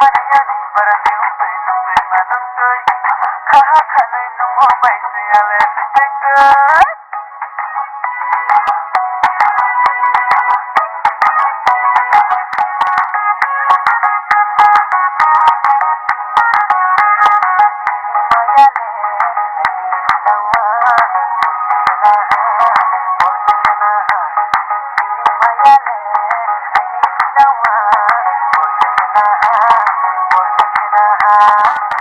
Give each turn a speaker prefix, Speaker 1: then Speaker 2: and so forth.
Speaker 1: Mariani barani umpe numpe manuntoy Kahakanoy nung mobay siyale sitekay Mayale,